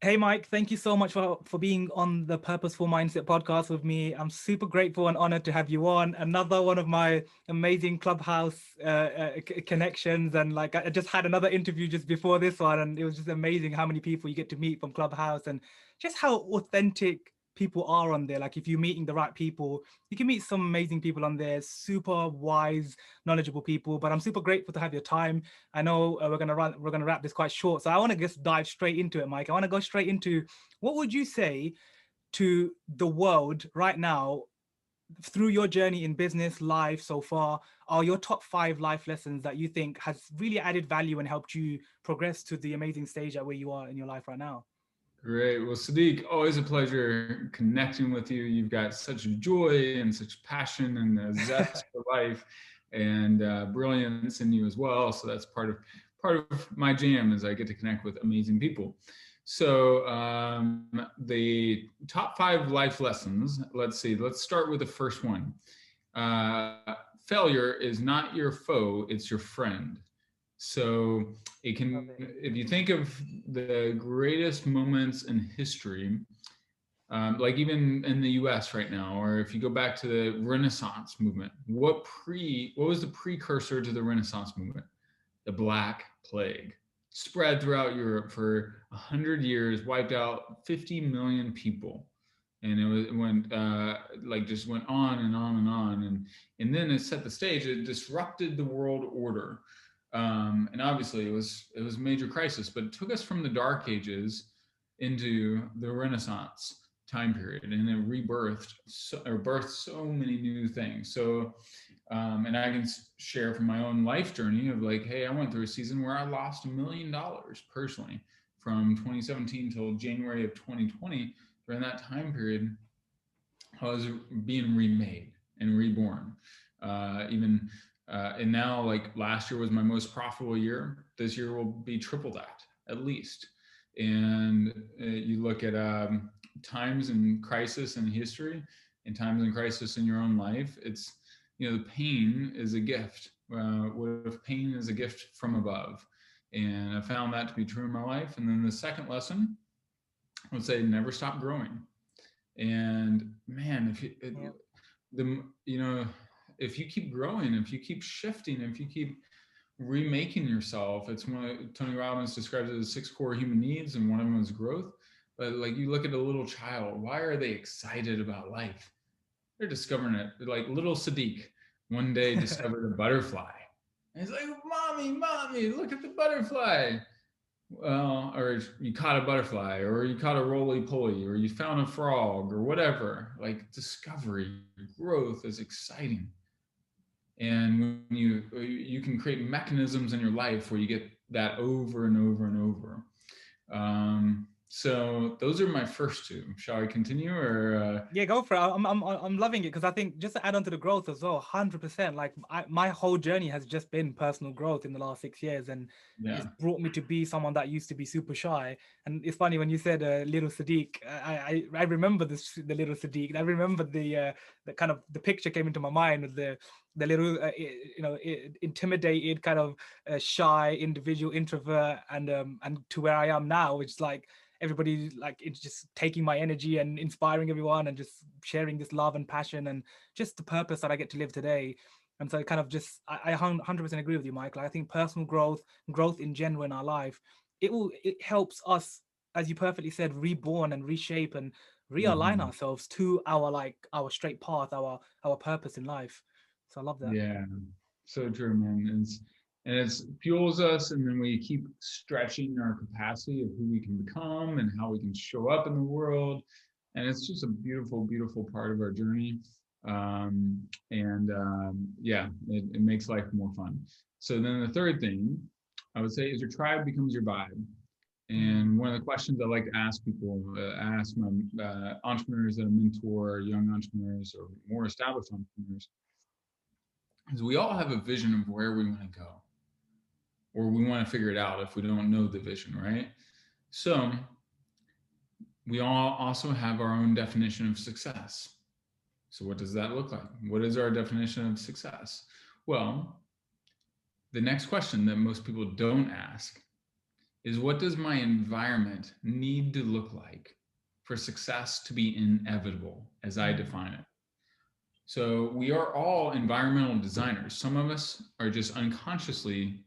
Hey, Mike, thank you so much for being on the Purposeful Mindset podcast with me. I'm super grateful and honored to have you on. Another one of my amazing Clubhouse connections. And like, I just had another interview just before this one, and it was just amazing how many people you get to meet from Clubhouse and just how authentic people are on there. Like, if you're meeting the right people, you can meet some amazing people on there, super wise, knowledgeable people. But I'm super grateful to have your time. I know we're gonna wrap this quite short, so I want to just dive straight into it, Mike. I want to go straight into what would you say to the world right now through your journey in business, life so far, are your top 5 life lessons that you think has really added value and helped you progress to the amazing stage at where you are in your life right now? Great. Well, Sadiq, always a pleasure connecting with you. You've got such joy and such passion and a zest for life, and brilliance in you as well. So that's part of my jam is I get to connect with amazing people. So the top 5 life lessons. Let's see. Let's start with the first one. Uh, Failure is not your foe; it's your friend. So it Love can, it. if you think of the greatest moments in history, like even in the U.S. right now, or if you go back to the Renaissance movement, what was the precursor to the Renaissance movement? The Black Plague spread throughout Europe for 100 years, wiped out 50 million people, and it went like just went on and on and on, and then it set the stage. It disrupted the world order, and obviously it was a major crisis, but it took us from the Dark Ages into the Renaissance time period, and it birthed so many new things. So and I can share from my own life journey of like, hey, I went through a season where I lost $1 million personally from 2017 till January of 2020. During that time period, I was being remade and reborn. Even and now, like last year was my most profitable year. This year will be triple that at least. And you look at times in crisis in history, and times in crisis in your own life. It's, the pain is a gift. What if pain is a gift from above? And I found that to be true in my life. And then the second lesson, I would say, never stop growing. And man, if you Yeah. the you know if you keep growing, if you keep shifting, if you keep remaking yourself, it's one Tony Robbins describes it as 6 core human needs, and one of them is growth. But like, you look at a little child, why are they excited about life? They're discovering it. Like little Sadiq one day discovered a butterfly, and he's like, mommy, look at the butterfly. Well, or you caught a butterfly, or you caught a roly poly, or you found a frog, or whatever. Like, discovery, growth is exciting. And when you can create mechanisms in your life where you get that over and over and over. So those are my first two. Shall I continue, or Yeah, go for it. I'm loving it because I think just to add on to the growth as well, 100%. Like my whole journey has just been personal growth in the last 6 years, and it's yeah, brought me to be someone that used to be super shy. And it's funny when you said little Sadiq. I remember the little Sadiq. I remember the kind of the picture came into my mind with the little intimidated kind of shy individual introvert, and to where I am now, which is like everybody, like it's just taking my energy and inspiring everyone and just sharing this love and passion and just the purpose that I get to live today. And so it kind of just I 100% agree with you, Mike. Like I think personal growth in general in our life, it helps us, as you perfectly said, reborn and reshape and realign hmm, ourselves to our straight path, our purpose in life. So I love that. yeah, so true, man. And it's fuels us, and then we keep stretching our capacity of who we can become and how we can show up in the world. And it's just a beautiful, beautiful part of our journey. And Yeah, it makes life more fun. So then the third thing I would say is your tribe becomes your vibe. And one of the questions I like to ask people, ask my entrepreneurs that I mentor, young entrepreneurs or more established entrepreneurs, is we all have a vision of where we want to go, or we want to figure it out if we don't know the vision, right? So we all also have our own definition of success. So what does that look like? What is our definition of success? Well, the next question that most people don't ask is what does my environment need to look like for success to be inevitable as I define it? So we are all environmental designers. Some of us are just unconsciously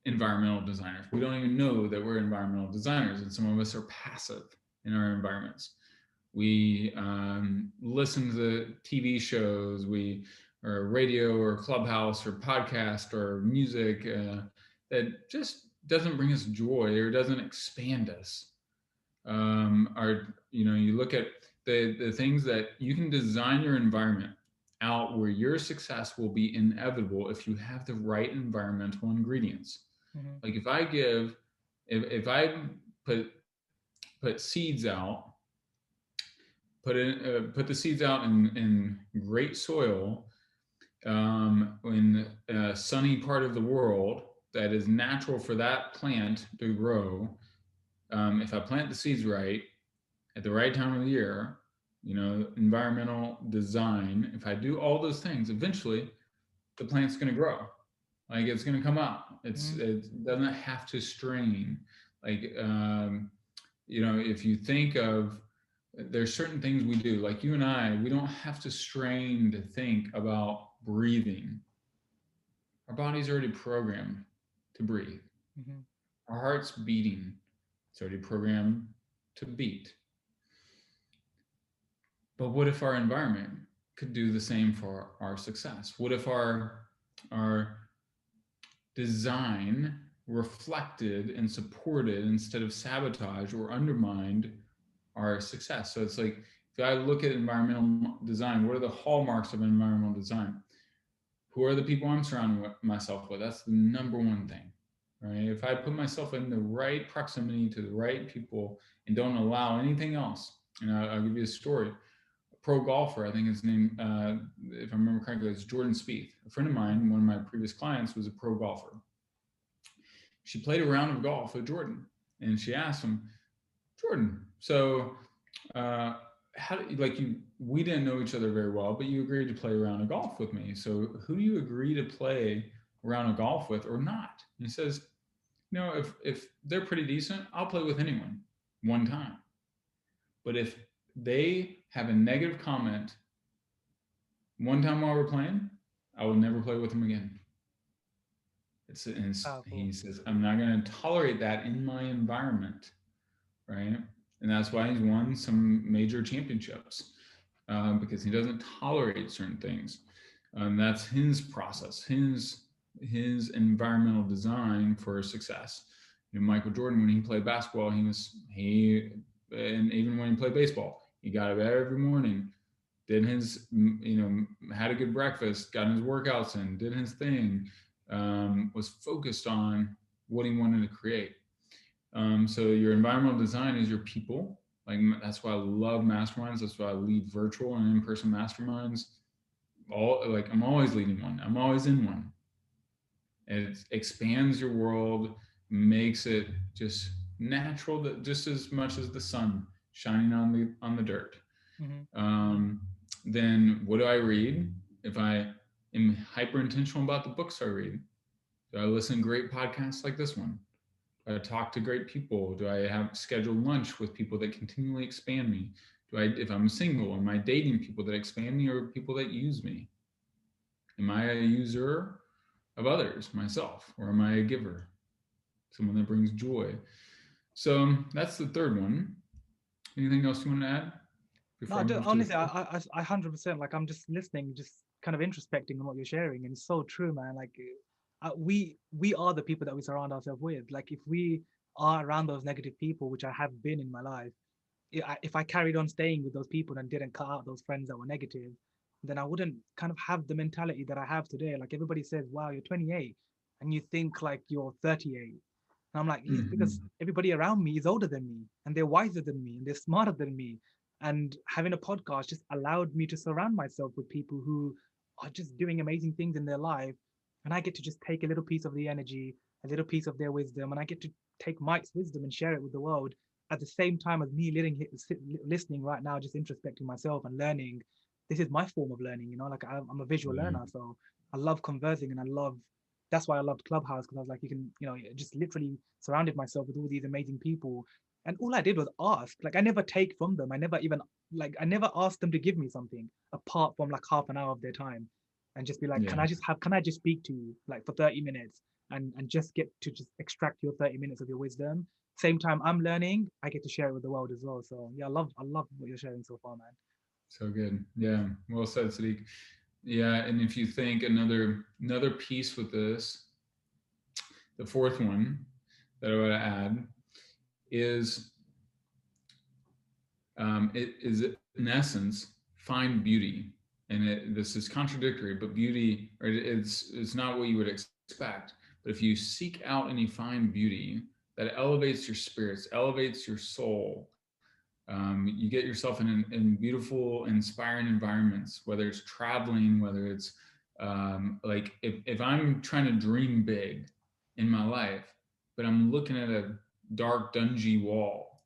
environmental designers. We don't even know that we're environmental designers, and some of us are passive in our environments. We listen to TV shows, or radio or clubhouse or podcast or music that just doesn't bring us joy or doesn't expand us. You look at the things that you can design your environment out where your success will be inevitable if you have the right environmental ingredients. Like if I put seeds out, put the seeds out in great soil, in a sunny part of the world that is natural for that plant to grow. If I plant the seeds right at the right time of the year, environmental design, if I do all those things, eventually the plant's going to grow. Like it's going to come out. It doesn't have to strain. Like, if you think of, there's certain things we do, like you and I, we don't have to strain to think about breathing. Our body's already programmed to breathe. Our heart's beating. It's already programmed to beat. But what if our environment could do the same for our success? What if our design reflected and supported instead of sabotaged or undermined our success? So it's like, if I look at environmental design, what are the hallmarks of environmental design? Who are the people I'm surrounding myself with? That's the number one thing, right? If I put myself in the right proximity to the right people and don't allow anything else, and I'll give you a story. A pro golfer, I think his name, if I remember correctly, is Jordan Spieth. A friend of mine, one of my previous clients, was a pro golfer. She played a round of golf with Jordan, and she asked him, Jordan, so we didn't know each other very well, but you agreed to play a round of golf with me. So who do you agree to play a round of golf with or not? And he says, if they're pretty decent, I'll play with anyone one time. But if they have a negative comment one time while we're playing, I will never play with them again. He says, I'm not going to tolerate that in my environment, right? And that's why he's won some major championships, because he doesn't tolerate certain things. That's his process, his environmental design for success. Michael Jordan, when he played basketball, and even when he played baseball, he got up every morning, did his, had a good breakfast, got his workouts in, did his thing, was focused on what he wanted to create. So your environmental design is your people. Like, that's why I love masterminds. That's why I lead virtual and in-person masterminds. I'm always leading one. I'm always in one. It expands your world, makes it just natural, that just as much as the sun shining on the dirt. Then what do I read? If I am hyper intentional about the books I read, do I listen to great podcasts like this one? Do I talk to great people? Do I have scheduled lunch with people that continually expand me? If I'm single, am I dating people that expand me or people that use me? Am I a user of others, myself, or am I a giver? Someone that brings joy. So that's the third one. Anything else you want to add? No, honestly, I 100%, like, I'm just listening, just kind of introspecting on what you're sharing, and it's so true, man. Like, we are the people that we surround ourselves with. Like, if we are around those negative people, which I have been in my life, if I carried on staying with those people and didn't cut out those friends that were negative, then I wouldn't kind of have the mentality that I have today. Like, everybody says, wow, you're 28 and you think like you're 38. And I'm like, because everybody around me is older than me, and they're wiser than me, and they're smarter than me. And having a podcast just allowed me to surround myself with people who are just doing amazing things in their life. And I get to just take a little piece of the energy, a little piece of their wisdom, and I get to take Mike's wisdom and share it with the world at the same time as me listening right now, just introspecting myself and learning. This is my form of learning, like, I'm a visual learner, so I love conversing and I love that's why I loved Clubhouse, because I was like, you can, just literally surrounded myself with all these amazing people. And all I did was ask. Like I never take from them. I never asked them to give me something apart from like half an hour of their time, and just be like, Yeah. can I just speak to you like for 30 minutes and just get to just extract your 30 minutes of your wisdom. Same time I'm learning, I get to share it with the world as well. So yeah, I love what you're sharing so far, man. So good. Yeah. Well said, Sadiq. Yeah. And if you think another piece with this, the fourth one that I would add is it is in essence find beauty. And this is contradictory, but beauty, right, it's not what you would expect. But if you seek out and you find beauty, that elevates your spirits, elevates your soul. You get yourself in beautiful, inspiring environments, whether it's traveling, whether it's like if I'm trying to dream big in my life, but I'm looking at a dark, dungy wall,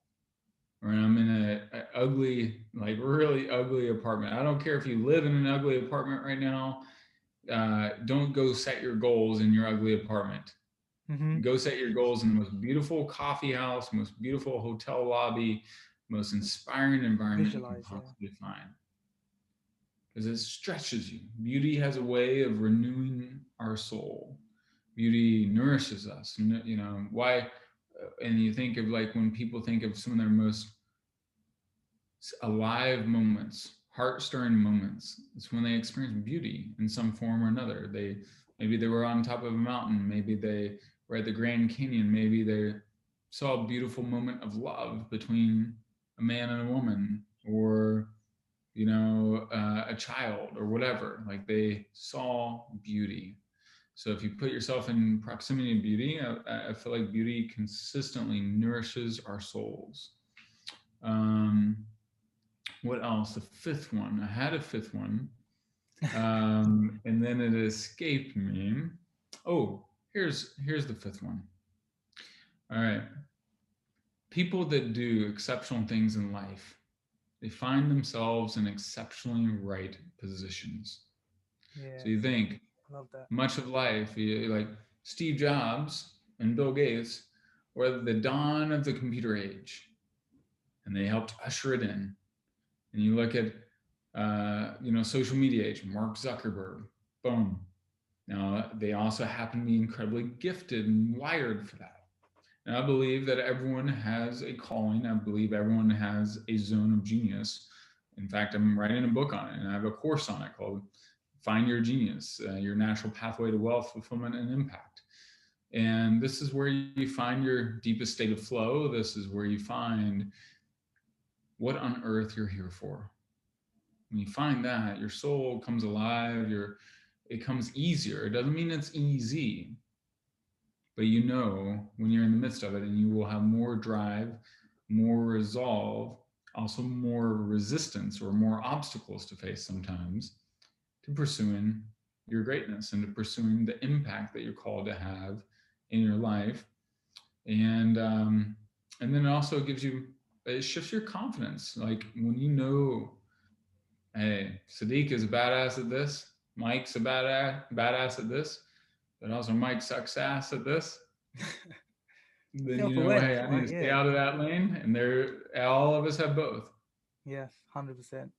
or I'm in a ugly, like really ugly apartment. I don't care if you live in an ugly apartment right now. Don't go set your goals in your ugly apartment. Mm-hmm. Go set your goals in the most beautiful coffee house, most beautiful hotel lobby, most inspiring environment you can Visualize, yeah. possibly find. Because it stretches you. Beauty has a way of renewing our soul. Beauty nourishes us. Why? And you think of like when people think of some of their most alive moments, heart-stirring moments, it's when they experience beauty in some form or another. Maybe they were on top of a mountain, maybe they were at the Grand Canyon, maybe they saw a beautiful moment of love between a man and a woman, or a child, or whatever. Like they saw beauty. So if you put yourself in proximity to beauty, I feel like beauty consistently nourishes our souls. What else? The fifth one. I had a fifth one, and then it escaped me. Oh, here's the fifth one. All right. People that do exceptional things in life, they find themselves in exceptionally right positions. So Yes, you think I love that. much of life, like Steve Jobs and Bill Gates were at the dawn of the computer age, and they helped usher it in. And you look at social media age, Mark Zuckerberg, boom. Now they also happen to be incredibly gifted and wired for that. And I believe that everyone has a calling. I believe everyone has a zone of genius. In fact, I'm writing a book on it, and I have a course on it called Find Your Genius, Your Natural Pathway to Wealth, Fulfillment, and Impact. And this is where you find your deepest state of flow. This is where you find what on earth you're here for. When you find that, your soul comes alive, it comes easier. It doesn't mean it's easy, but when you're in the midst of it, and you will have more drive, more resolve, also more resistance or more obstacles to face sometimes, to pursuing your greatness and to pursuing the impact that you're called to have in your life. And then it also it shifts your confidence. Like when hey, Sadiq is a badass at this, Mike's a badass at this, but also Mike sucks ass at this. Then hey, Self-awareness, I need right? to stay Yeah. out of that lane. And all of us have both, Yes, 100%.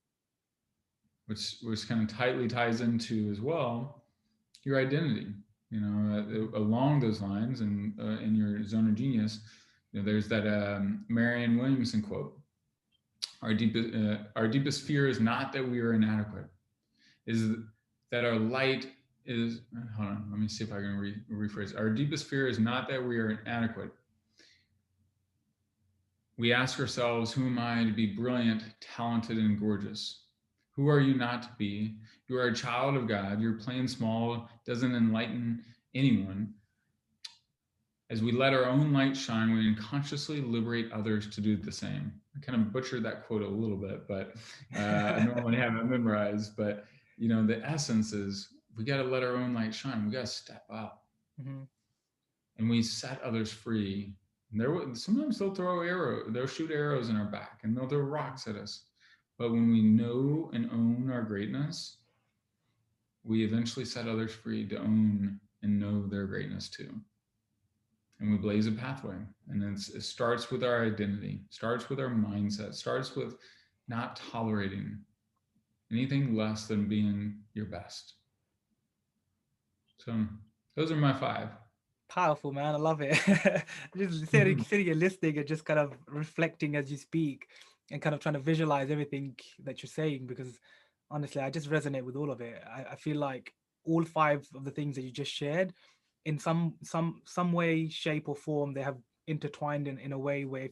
which kind of tightly ties into as well your identity. Along those lines, and in your zone of genius, there's that Marianne Williamson quote: our deepest fear is not that we are inadequate, is that our light is. Hold on, let me see if I can rephrase. Our deepest fear is not that we are inadequate. We ask ourselves, who am I to be brilliant, talented, and gorgeous? Who are you not to be? You are a child of God. Your playing small doesn't enlighten anyone. As we let our own light shine, we unconsciously liberate others to do the same. I kind of butchered that quote a little bit, but I normally have it memorized. But the essence is we got to let our own light shine. We got to step up, Mm-hmm. and we set others free. And sometimes they'll shoot arrows in our back, and they'll throw rocks at us. But when we know and own our greatness, we eventually set others free to own and know their greatness too. And we blaze a pathway. And it starts with our identity, starts with our mindset, starts with not tolerating anything less than being your best. So those are my 5. Powerful, man. I love it. Just sitting and listening and just kind of reflecting as you speak and kind of trying to visualize everything that you're saying, because honestly, I just resonate with all of it. I feel like all 5 of the things that you just shared, in some way, shape, or form, they have intertwined in a way where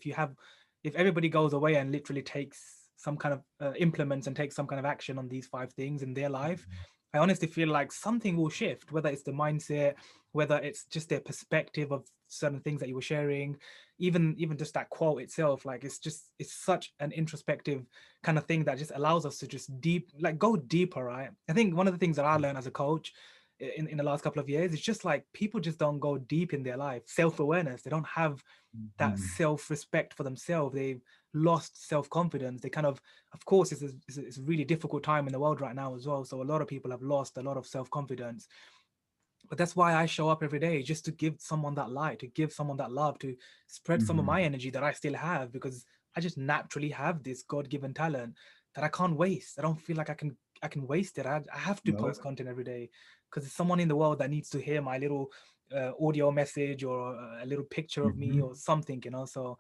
if everybody goes away and literally takes some kind of implements and takes some kind of action on these 5 things in their life, I honestly feel like something will shift, whether it's the mindset, whether it's just their perspective of certain things that you were sharing, even just that quote itself. Like it's such an introspective kind of thing that just allows us to just go deeper, right? I think one of the things that I learned as a coach in the last couple of years is just like people just don't go deep in their life. Self-awareness, they don't have that self-respect for themselves. They've lost self-confidence. They kind of course it's a really difficult time in the world right now as well, so a lot of people have lost a lot of self-confidence. But that's why I show up every day, just to give someone that light, to give someone that love, to spread some of my energy that I still have, because I just naturally have this God-given talent that I can't waste. I don't feel like I can waste it. I have to post content every day because there's someone in the world that needs to hear my little audio message or a little picture of me or something, you know. So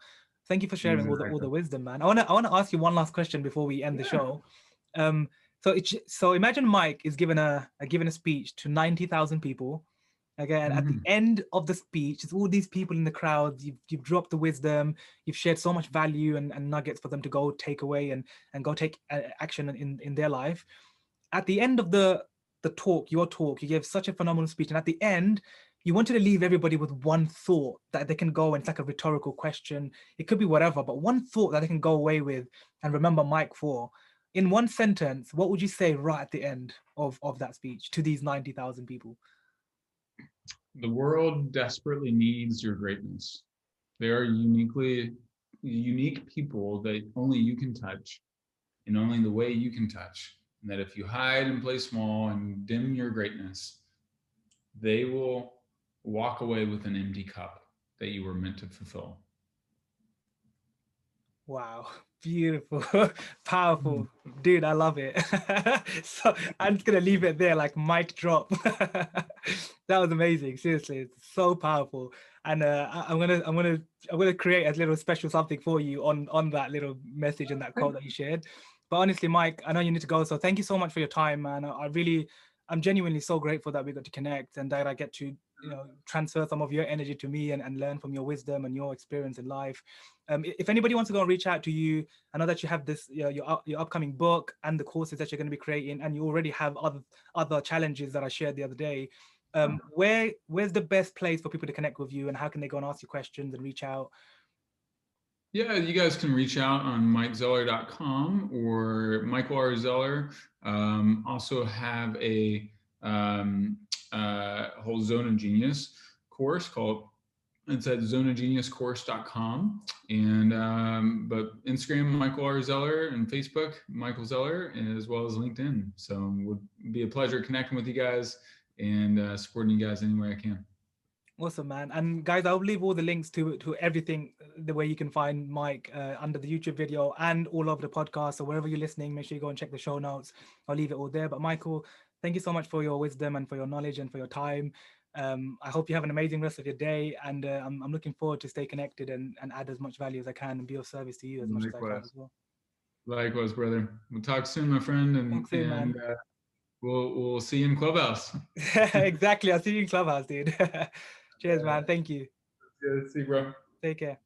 thank you for sharing all the wisdom, man. I wanna ask you one last question before we end the show. Um, so imagine Mike is given a speech to 90,000 people. Again, at the end of the speech, it's all these people in the crowd. You've dropped the wisdom. You've shared so much value and nuggets for them to go take away and go take action in their life. At the end of the talk, your talk, you gave such a phenomenal speech, and at the end, you wanted to leave everybody with one thought that they can go, and it's like a rhetorical question. It could be whatever, but one thought that they can go away with and remember Mike for. In one sentence, what would you say right at the end of that speech to these 90,000 people? The world desperately needs your greatness. They are unique people that only you can touch, and only the way you can touch. And that if you hide and play small and dim your greatness, they will walk away with an empty cup that you were meant to fulfill. Wow, beautiful, powerful, dude. I love it. So I'm just gonna leave it there, like mic drop. That was amazing. Seriously, it's so powerful. And I'm gonna create a little special something for you on that little message and that quote that you shared. But honestly, Mike, I know you need to go, so thank you so much for your time, man. I'm genuinely so grateful that we got to connect and that I get to transfer some of your energy to me and learn from your wisdom and your experience in life. If anybody wants to go and reach out to you, I know that you have this your upcoming book and the courses that you're going to be creating, and you already have other challenges that I shared the other day. Where's the best place for people to connect with you, and how can they go and ask you questions and reach out? Yeah, you guys can reach out on mikezeller.com or Michael R. Zeller. Also have a whole Zone of Genius course called, it's at zoneofgeniuscourse.com. And but Instagram, Michael R. Zeller, and Facebook, Michael Zeller, as well as LinkedIn. So it would be a pleasure connecting with you guys and supporting you guys any way I can. Awesome, man. And guys, I'll leave all the links to everything, the way you can find Mike under the YouTube video and all of the podcasts. So wherever you're listening, make sure you go and check the show notes. I'll leave it all there. But Michael, thank you so much for your wisdom and for your knowledge and for your time. I hope you have an amazing rest of your day. And I'm looking forward to stay connected and add as much value as I can and be of service to you as much as I can as well. Likewise, brother. We'll talk soon, my friend. Talk soon, man. We'll see you in Clubhouse. Exactly. I'll see you in Clubhouse, dude. Cheers, man. Thank you. Yeah, see you, bro. Take care.